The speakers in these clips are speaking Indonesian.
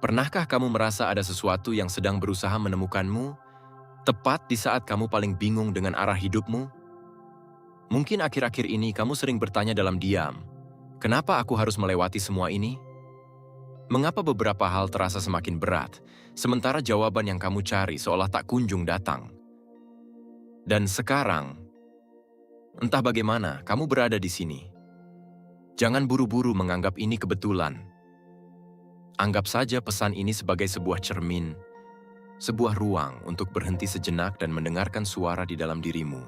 Pernahkah kamu merasa ada sesuatu yang sedang berusaha menemukanmu, tepat di saat kamu paling bingung dengan arah hidupmu? Mungkin akhir-akhir ini kamu sering bertanya dalam diam, kenapa aku harus melewati semua ini? Mengapa beberapa hal terasa semakin berat, sementara jawaban yang kamu cari seolah tak kunjung datang? Dan sekarang, entah bagaimana kamu berada di sini. Jangan buru-buru menganggap ini kebetulan. Anggap saja pesan ini sebagai sebuah cermin, sebuah ruang untuk berhenti sejenak dan mendengarkan suara di dalam dirimu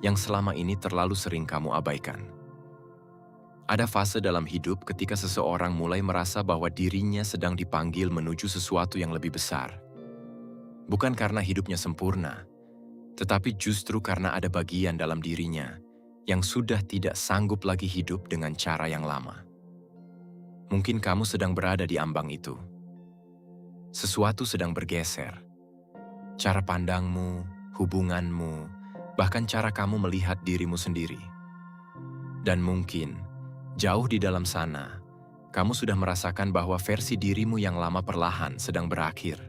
yang selama ini terlalu sering kamu abaikan. Ada fase dalam hidup ketika seseorang mulai merasa bahwa dirinya sedang dipanggil menuju sesuatu yang lebih besar. Bukan karena hidupnya sempurna, tetapi justru karena ada bagian dalam dirinya yang sudah tidak sanggup lagi hidup dengan cara yang lama. Mungkin kamu sedang berada di ambang itu. Sesuatu sedang bergeser. Cara pandangmu, hubunganmu, bahkan cara kamu melihat dirimu sendiri. Dan mungkin, jauh di dalam sana, kamu sudah merasakan bahwa versi dirimu yang lama perlahan sedang berakhir.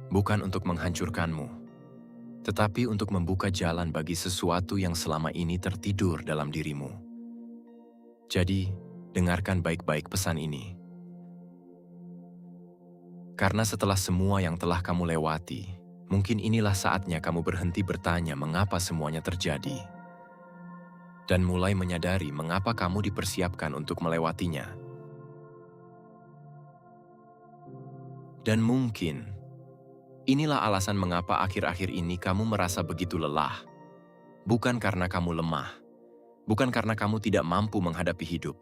Bukan untuk menghancurkanmu, tetapi untuk membuka jalan bagi sesuatu yang selama ini tertidur dalam dirimu. Jadi, dengarkan baik-baik pesan ini. Karena setelah semua yang telah kamu lewati, mungkin inilah saatnya kamu berhenti bertanya mengapa semuanya terjadi. Dan mulai menyadari mengapa kamu dipersiapkan untuk melewatinya. Dan mungkin, inilah alasan mengapa akhir-akhir ini kamu merasa begitu lelah. Bukan karena kamu lemah, bukan karena kamu tidak mampu menghadapi hidup,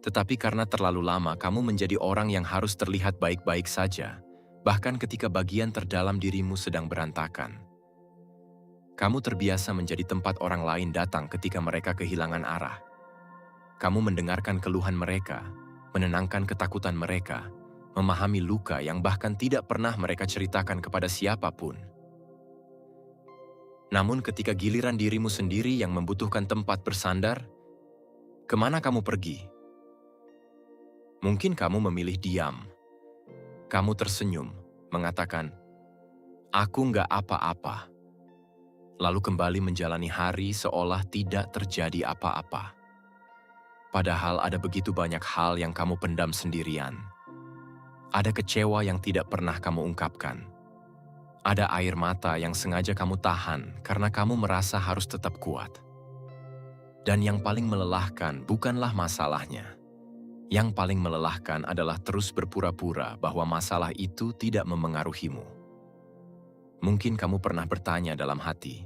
tetapi karena terlalu lama kamu menjadi orang yang harus terlihat baik-baik saja, bahkan ketika bagian terdalam dirimu sedang berantakan. Kamu terbiasa menjadi tempat orang lain datang ketika mereka kehilangan arah. Kamu mendengarkan keluhan mereka, menenangkan ketakutan mereka, memahami luka yang bahkan tidak pernah mereka ceritakan kepada siapapun. Namun ketika giliran dirimu sendiri yang membutuhkan tempat bersandar, kemana kamu pergi? Mungkin kamu memilih diam. Kamu tersenyum, mengatakan, "Aku nggak apa-apa." Lalu kembali menjalani hari seolah tidak terjadi apa-apa. Padahal ada begitu banyak hal yang kamu pendam sendirian. Ada kecewa yang tidak pernah kamu ungkapkan. Ada air mata yang sengaja kamu tahan karena kamu merasa harus tetap kuat. Dan yang paling melelahkan bukanlah masalahnya. Yang paling melelahkan adalah terus berpura-pura bahwa masalah itu tidak memengaruhimu. Mungkin kamu pernah bertanya dalam hati,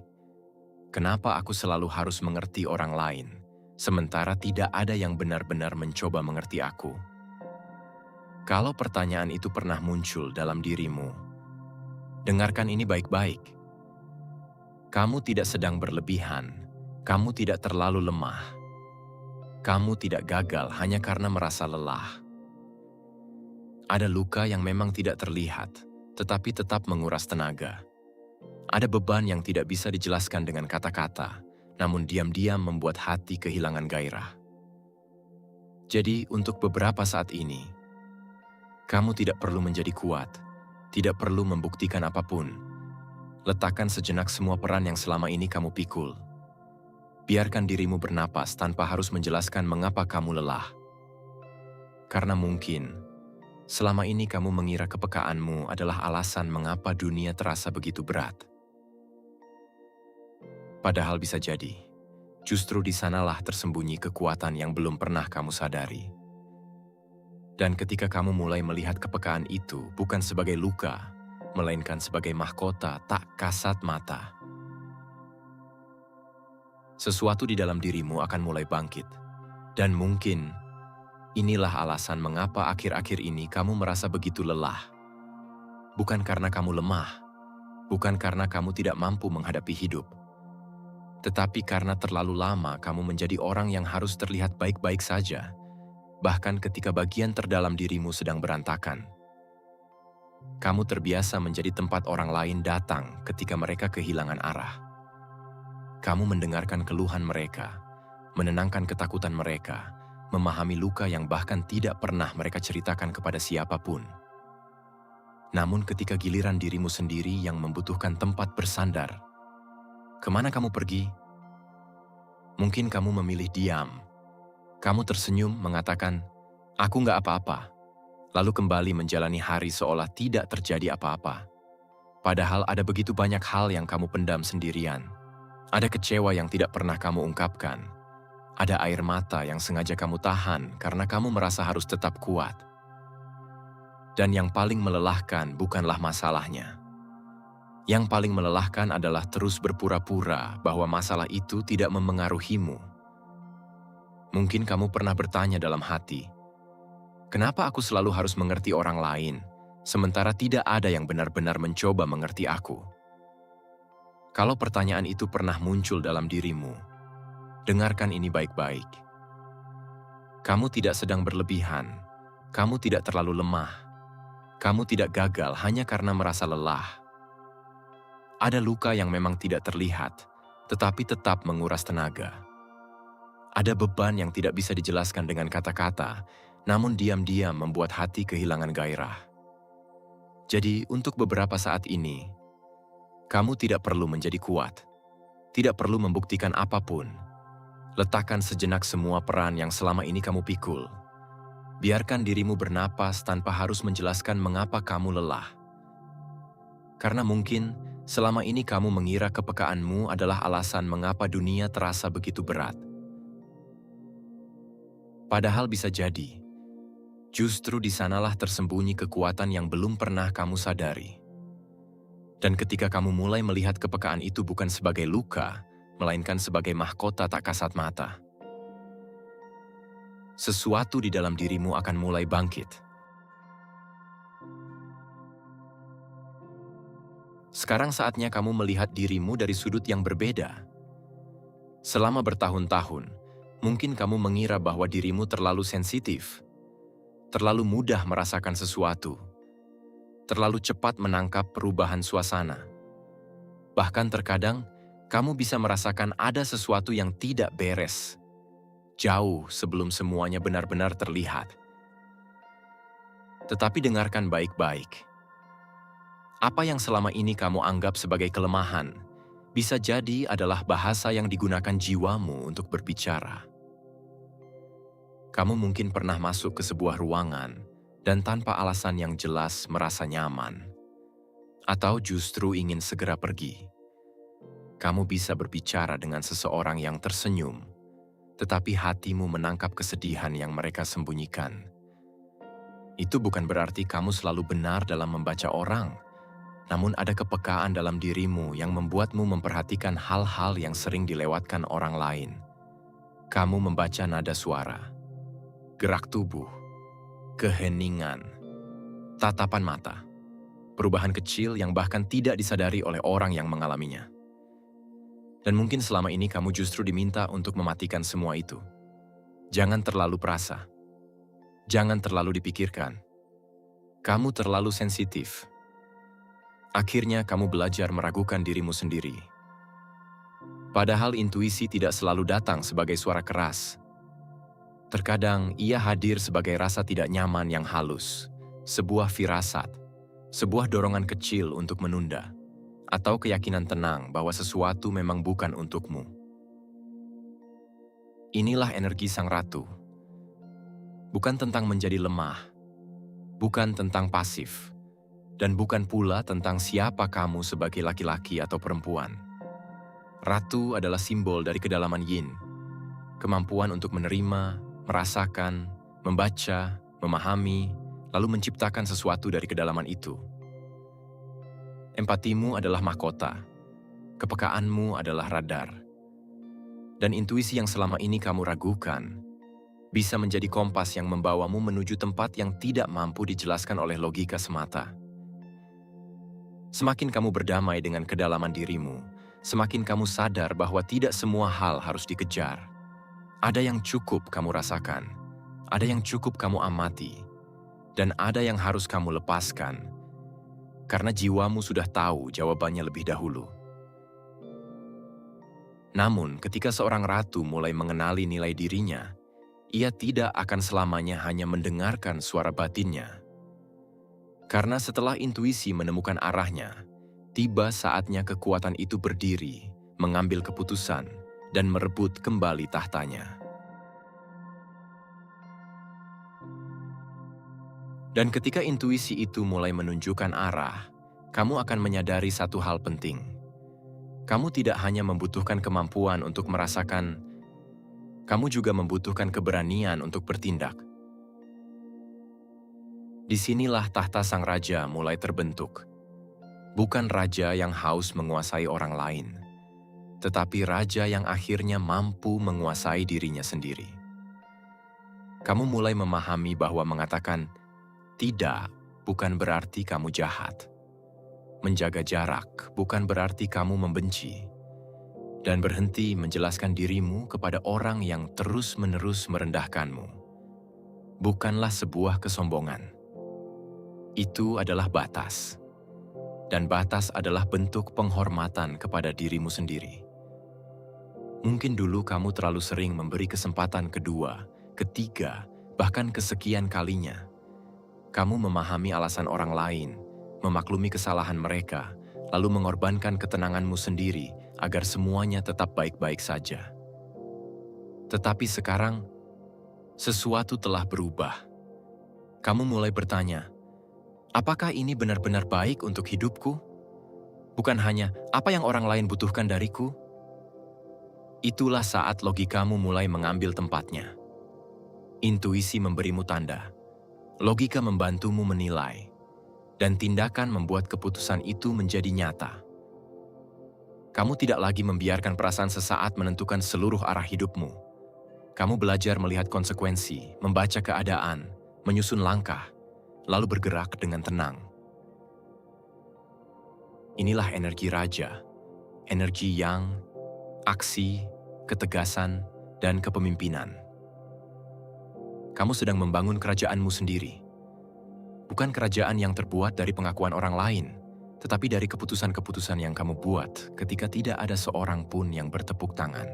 kenapa aku selalu harus mengerti orang lain, sementara tidak ada yang benar-benar mencoba mengerti aku? Kalau pertanyaan itu pernah muncul dalam dirimu, dengarkan ini baik-baik. Kamu tidak sedang berlebihan, kamu tidak terlalu lemah. Kamu tidak gagal hanya karena merasa lelah. Ada luka yang memang tidak terlihat, tetapi tetap menguras tenaga. Ada beban yang tidak bisa dijelaskan dengan kata-kata, namun diam-diam membuat hati kehilangan gairah. Jadi, untuk beberapa saat ini, kamu tidak perlu menjadi kuat, tidak perlu membuktikan apapun. Letakkan sejenak semua peran yang selama ini kamu pikul. Biarkan dirimu bernapas tanpa harus menjelaskan mengapa kamu lelah. Karena mungkin, selama ini kamu mengira kepekaanmu adalah alasan mengapa dunia terasa begitu berat. Padahal bisa jadi, justru di sanalah tersembunyi kekuatan yang belum pernah kamu sadari. Dan ketika kamu mulai melihat kepekaan itu bukan sebagai luka, melainkan sebagai mahkota tak kasat mata, sesuatu di dalam dirimu akan mulai bangkit. Dan mungkin, inilah alasan mengapa akhir-akhir ini kamu merasa begitu lelah. Bukan karena kamu lemah, bukan karena kamu tidak mampu menghadapi hidup, tetapi karena terlalu lama kamu menjadi orang yang harus terlihat baik-baik saja, bahkan ketika bagian terdalam dirimu sedang berantakan. Kamu terbiasa menjadi tempat orang lain datang ketika mereka kehilangan arah. Kamu mendengarkan keluhan mereka, menenangkan ketakutan mereka, memahami luka yang bahkan tidak pernah mereka ceritakan kepada siapapun. Namun ketika giliran dirimu sendiri yang membutuhkan tempat bersandar, kemana kamu pergi? Mungkin kamu memilih diam. Kamu tersenyum mengatakan, "Aku nggak apa-apa." Lalu kembali menjalani hari seolah tidak terjadi apa-apa. Padahal ada begitu banyak hal yang kamu pendam sendirian. Ada kecewa yang tidak pernah kamu ungkapkan. Ada air mata yang sengaja kamu tahan karena kamu merasa harus tetap kuat. Dan yang paling melelahkan bukanlah masalahnya. Yang paling melelahkan adalah terus berpura-pura bahwa masalah itu tidak memengaruhimu. Mungkin kamu pernah bertanya dalam hati, "Kenapa aku selalu harus mengerti orang lain, sementara tidak ada yang benar-benar mencoba mengerti aku?" Kalau pertanyaan itu pernah muncul dalam dirimu, dengarkan ini baik-baik. Kamu tidak sedang berlebihan, kamu tidak terlalu lemah, kamu tidak gagal hanya karena merasa lelah. Ada luka yang memang tidak terlihat, tetapi tetap menguras tenaga. Ada beban yang tidak bisa dijelaskan dengan kata-kata, namun diam-diam membuat hati kehilangan gairah. Jadi, untuk beberapa saat ini, kamu tidak perlu menjadi kuat, tidak perlu membuktikan apapun. Letakkan sejenak semua peran yang selama ini kamu pikul. Biarkan dirimu bernapas tanpa harus menjelaskan mengapa kamu lelah. Karena mungkin selama ini kamu mengira kepekaanmu adalah alasan mengapa dunia terasa begitu berat. Padahal bisa jadi, justru di sanalah tersembunyi kekuatan yang belum pernah kamu sadari. Dan ketika kamu mulai melihat kepekaan itu bukan sebagai luka, melainkan sebagai mahkota tak kasat mata, sesuatu di dalam dirimu akan mulai bangkit. Sekarang saatnya kamu melihat dirimu dari sudut yang berbeda. Selama bertahun-tahun, mungkin kamu mengira bahwa dirimu terlalu sensitif, terlalu mudah merasakan sesuatu, terlalu cepat menangkap perubahan suasana. Bahkan terkadang, kamu bisa merasakan ada sesuatu yang tidak beres, jauh sebelum semuanya benar-benar terlihat. Tetapi dengarkan baik-baik. Apa yang selama ini kamu anggap sebagai kelemahan, bisa jadi adalah bahasa yang digunakan jiwamu untuk berbicara. Kamu mungkin pernah masuk ke sebuah ruangan dan tanpa alasan yang jelas merasa nyaman, atau justru ingin segera pergi. Kamu bisa berbicara dengan seseorang yang tersenyum, tetapi hatimu menangkap kesedihan yang mereka sembunyikan. Itu bukan berarti kamu selalu benar dalam membaca orang, namun ada kepekaan dalam dirimu yang membuatmu memperhatikan hal-hal yang sering dilewatkan orang lain. Kamu membaca nada suara, gerak tubuh, keheningan, tatapan mata, perubahan kecil yang bahkan tidak disadari oleh orang yang mengalaminya. Dan mungkin selama ini kamu justru diminta untuk mematikan semua itu. Jangan terlalu perasa. Jangan terlalu dipikirkan. Kamu terlalu sensitif. Akhirnya kamu belajar meragukan dirimu sendiri. Padahal intuisi tidak selalu datang sebagai suara keras. Terkadang ia hadir sebagai rasa tidak nyaman yang halus, sebuah firasat, sebuah dorongan kecil untuk menunda, atau keyakinan tenang bahwa sesuatu memang bukan untukmu. Inilah energi sang ratu. Bukan tentang menjadi lemah, bukan tentang pasif, dan bukan pula tentang siapa kamu sebagai laki-laki atau perempuan. Ratu adalah simbol dari kedalaman yin, kemampuan untuk menerima, merasakan, membaca, memahami, lalu menciptakan sesuatu dari kedalaman itu. Empatimu adalah mahkota, kepekaanmu adalah radar, dan intuisi yang selama ini kamu ragukan bisa menjadi kompas yang membawamu menuju tempat yang tidak mampu dijelaskan oleh logika semata. Semakin kamu berdamai dengan kedalaman dirimu, semakin kamu sadar bahwa tidak semua hal harus dikejar. Ada yang cukup kamu rasakan, ada yang cukup kamu amati, dan ada yang harus kamu lepaskan, karena jiwamu sudah tahu jawabannya lebih dahulu. Namun, ketika seorang ratu mulai mengenali nilai dirinya, Ia tidak akan selamanya hanya mendengarkan suara batinnya. Karena setelah intuisi menemukan arahnya, tiba saatnya kekuatan itu berdiri, mengambil keputusan, dan merebut kembali tahtanya. Dan ketika intuisi itu mulai menunjukkan arah, kamu akan menyadari satu hal penting. Kamu tidak hanya membutuhkan kemampuan untuk merasakan, kamu juga membutuhkan keberanian untuk bertindak. Disinilah tahta sang raja mulai terbentuk. Bukan raja yang haus menguasai orang lain, tetapi raja yang akhirnya mampu menguasai dirinya sendiri. Kamu mulai memahami bahwa mengatakan tidak bukan berarti kamu jahat. Menjaga jarak bukan berarti kamu membenci. Dan berhenti menjelaskan dirimu kepada orang yang terus-menerus merendahkanmu bukanlah sebuah kesombongan. Itu adalah batas. Dan batas adalah bentuk penghormatan kepada dirimu sendiri. Mungkin dulu kamu terlalu sering memberi kesempatan kedua, ketiga, bahkan kesekian kalinya. Kamu memahami alasan orang lain, memaklumi kesalahan mereka, lalu mengorbankan ketenanganmu sendiri agar semuanya tetap baik-baik saja. Tetapi sekarang, sesuatu telah berubah. Kamu mulai bertanya, apakah ini benar-benar baik untuk hidupku? Bukan hanya apa yang orang lain butuhkan dariku? Itulah saat logikamu mulai mengambil tempatnya. Intuisi memberimu tanda. Logika membantumu menilai. Dan tindakan membuat keputusan itu menjadi nyata. Kamu tidak lagi membiarkan perasaan sesaat menentukan seluruh arah hidupmu. Kamu belajar melihat konsekuensi, membaca keadaan, menyusun langkah, lalu bergerak dengan tenang. Inilah energi raja, energi yang, aksi, ketegasan, dan kepemimpinan. Kamu sedang membangun kerajaanmu sendiri. Bukan kerajaan yang terbuat dari pengakuan orang lain, tetapi dari keputusan-keputusan yang kamu buat ketika tidak ada seorang pun yang bertepuk tangan.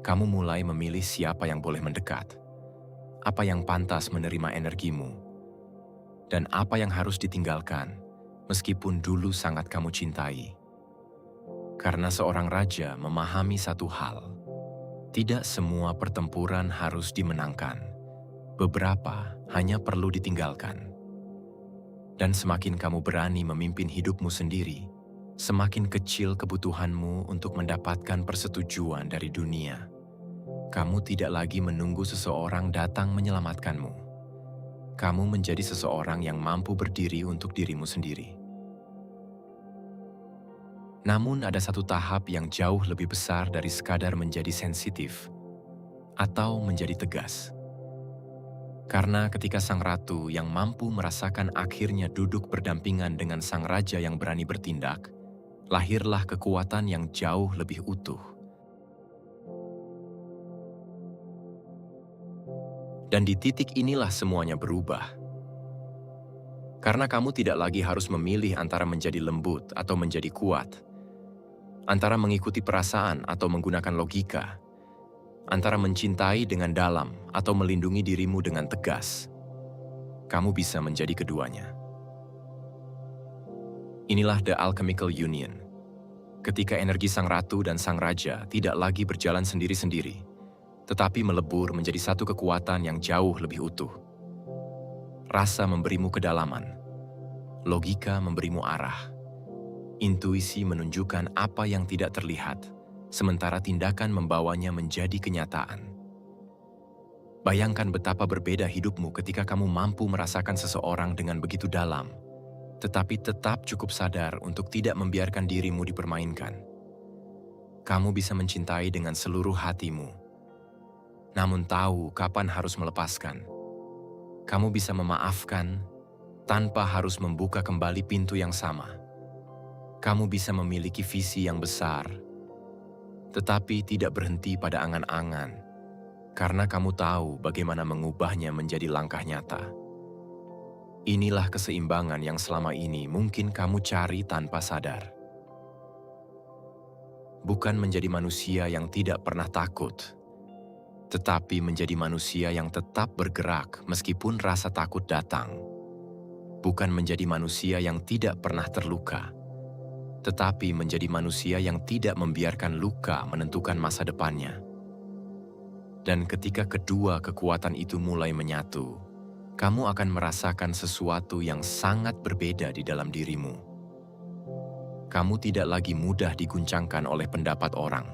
Kamu mulai memilih siapa yang boleh mendekat, apa yang pantas menerima energimu, dan apa yang harus ditinggalkan, meskipun dulu sangat kamu cintai. Karena seorang raja memahami satu hal, tidak semua pertempuran harus dimenangkan. Beberapa hanya perlu ditinggalkan. Dan semakin kamu berani memimpin hidupmu sendiri, semakin kecil kebutuhanmu untuk mendapatkan persetujuan dari dunia. Kamu tidak lagi menunggu seseorang datang menyelamatkanmu. Kamu menjadi seseorang yang mampu berdiri untuk dirimu sendiri. Namun ada satu tahap yang jauh lebih besar dari sekadar menjadi sensitif atau menjadi tegas. Karena ketika sang ratu yang mampu merasakan akhirnya duduk berdampingan dengan sang raja yang berani bertindak, lahirlah kekuatan yang jauh lebih utuh. Dan di titik inilah semuanya berubah. Karena kamu tidak lagi harus memilih antara menjadi lembut atau menjadi kuat, antara mengikuti perasaan atau menggunakan logika, antara mencintai dengan dalam atau melindungi dirimu dengan tegas. Kamu bisa menjadi keduanya. Inilah The Alchemical Union. Ketika energi sang ratu dan sang raja tidak lagi berjalan sendiri-sendiri, tetapi melebur menjadi satu kekuatan yang jauh lebih utuh. Rasa memberimu kedalaman, logika memberimu arah, intuisi menunjukkan apa yang tidak terlihat, sementara tindakan membawanya menjadi kenyataan. Bayangkan betapa berbeda hidupmu ketika kamu mampu merasakan seseorang dengan begitu dalam, tetapi tetap cukup sadar untuk tidak membiarkan dirimu dipermainkan. Kamu bisa mencintai dengan seluruh hatimu, namun tahu kapan harus melepaskan. Kamu bisa memaafkan tanpa harus membuka kembali pintu yang sama. Kamu bisa memiliki visi yang besar, tetapi tidak berhenti pada angan-angan, karena kamu tahu bagaimana mengubahnya menjadi langkah nyata. Inilah keseimbangan yang selama ini mungkin kamu cari tanpa sadar. Bukan menjadi manusia yang tidak pernah takut, tetapi menjadi manusia yang tetap bergerak meskipun rasa takut datang. Bukan menjadi manusia yang tidak pernah terluka, tetapi menjadi manusia yang tidak membiarkan luka menentukan masa depannya. Dan ketika kedua kekuatan itu mulai menyatu, kamu akan merasakan sesuatu yang sangat berbeda di dalam dirimu. Kamu tidak lagi mudah diguncangkan oleh pendapat orang,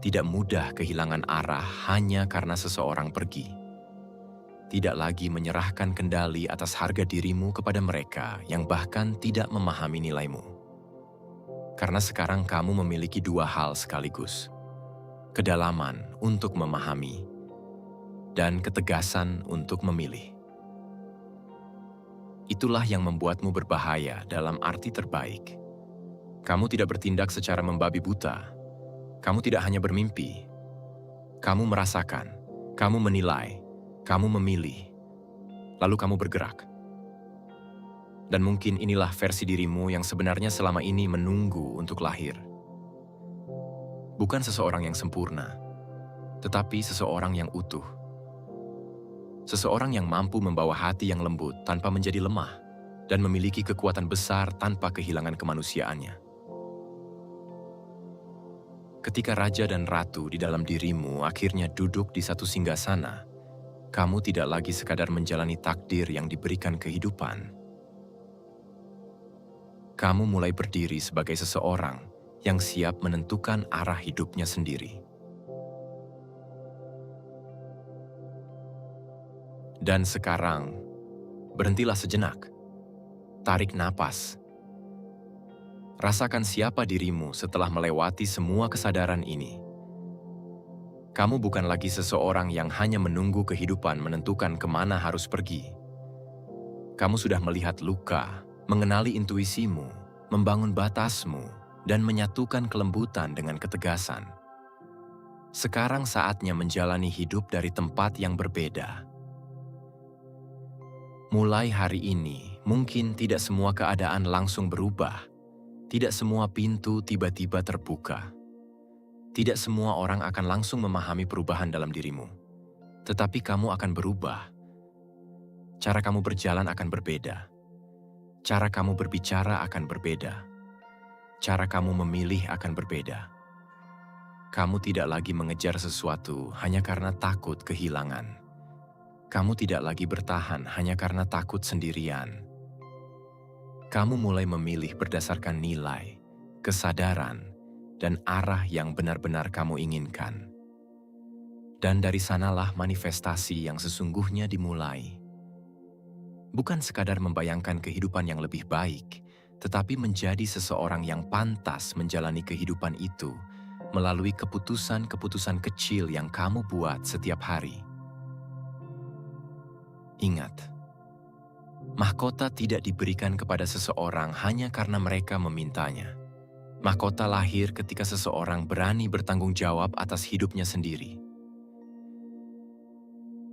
tidak mudah kehilangan arah hanya karena seseorang pergi, tidak lagi menyerahkan kendali atas harga dirimu kepada mereka yang bahkan tidak memahami nilaimu. Karena sekarang kamu memiliki dua hal sekaligus: kedalaman untuk memahami dan ketegasan untuk memilih. Itulah yang membuatmu berbahaya dalam arti terbaik. Kamu tidak bertindak secara membabi buta. Kamu tidak hanya bermimpi. Kamu merasakan, kamu menilai, kamu memilih, lalu kamu bergerak. Dan mungkin inilah versi dirimu yang sebenarnya selama ini menunggu untuk lahir. Bukan seseorang yang sempurna, tetapi seseorang yang utuh. Seseorang yang mampu membawa hati yang lembut tanpa menjadi lemah dan memiliki kekuatan besar tanpa kehilangan kemanusiaannya. Ketika raja dan ratu di dalam dirimu akhirnya duduk di satu singgasana, kamu tidak lagi sekadar menjalani takdir yang diberikan kehidupan. Kamu mulai berdiri sebagai seseorang yang siap menentukan arah hidupnya sendiri. Dan sekarang, berhentilah sejenak. Tarik napas. Rasakan siapa dirimu setelah melewati semua kesadaran ini. Kamu bukan lagi seseorang yang hanya menunggu kehidupan menentukan kemana harus pergi. Kamu sudah melihat luka, mengenali intuisimu, membangun batasmu, dan menyatukan kelembutan dengan ketegasan. Sekarang saatnya menjalani hidup dari tempat yang berbeda. Mulai hari ini, mungkin tidak semua keadaan langsung berubah. Tidak semua pintu tiba-tiba terbuka. Tidak semua orang akan langsung memahami perubahan dalam dirimu. Tetapi kamu akan berubah. Cara kamu berjalan akan berbeda. Cara kamu berbicara akan berbeda. Cara kamu memilih akan berbeda. Kamu tidak lagi mengejar sesuatu hanya karena takut kehilangan. Kamu tidak lagi bertahan hanya karena takut sendirian. Kamu mulai memilih berdasarkan nilai, kesadaran, dan arah yang benar-benar kamu inginkan. Dan dari sanalah manifestasi yang sesungguhnya dimulai. Bukan sekadar membayangkan kehidupan yang lebih baik, tetapi menjadi seseorang yang pantas menjalani kehidupan itu melalui keputusan-keputusan kecil yang kamu buat setiap hari. Ingat, mahkota tidak diberikan kepada seseorang hanya karena mereka memintanya. Mahkota lahir ketika seseorang berani bertanggung jawab atas hidupnya sendiri.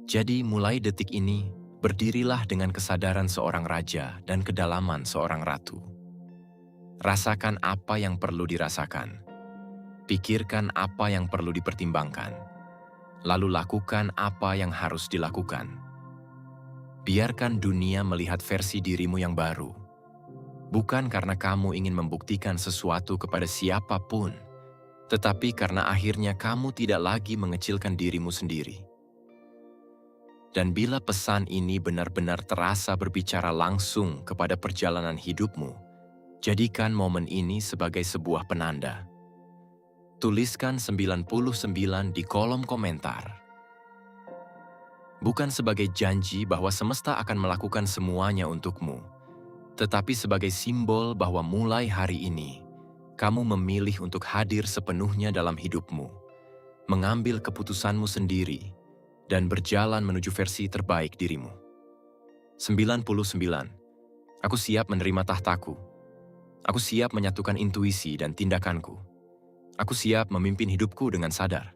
Jadi mulai detik ini, berdirilah dengan kesadaran seorang raja dan kedalaman seorang ratu. Rasakan apa yang perlu dirasakan. Pikirkan apa yang perlu dipertimbangkan. Lalu lakukan apa yang harus dilakukan. Biarkan dunia melihat versi dirimu yang baru. Bukan karena kamu ingin membuktikan sesuatu kepada siapapun, tetapi karena akhirnya kamu tidak lagi mengecilkan dirimu sendiri. Dan bila pesan ini benar-benar terasa berbicara langsung kepada perjalanan hidupmu, jadikan momen ini sebagai sebuah penanda. Tuliskan 99 di kolom komentar. Bukan sebagai janji bahwa semesta akan melakukan semuanya untukmu, tetapi sebagai simbol bahwa mulai hari ini, kamu memilih untuk hadir sepenuhnya dalam hidupmu, mengambil keputusanmu sendiri, dan berjalan menuju versi terbaik dirimu. 99. Aku siap menerima tahtaku. Aku siap menyatukan intuisi dan tindakanku. Aku siap memimpin hidupku dengan sadar.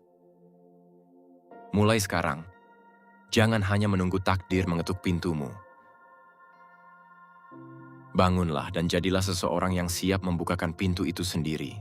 Mulai sekarang, jangan hanya menunggu takdir mengetuk pintumu. Bangunlah dan jadilah seseorang yang siap membukakan pintu itu sendiri.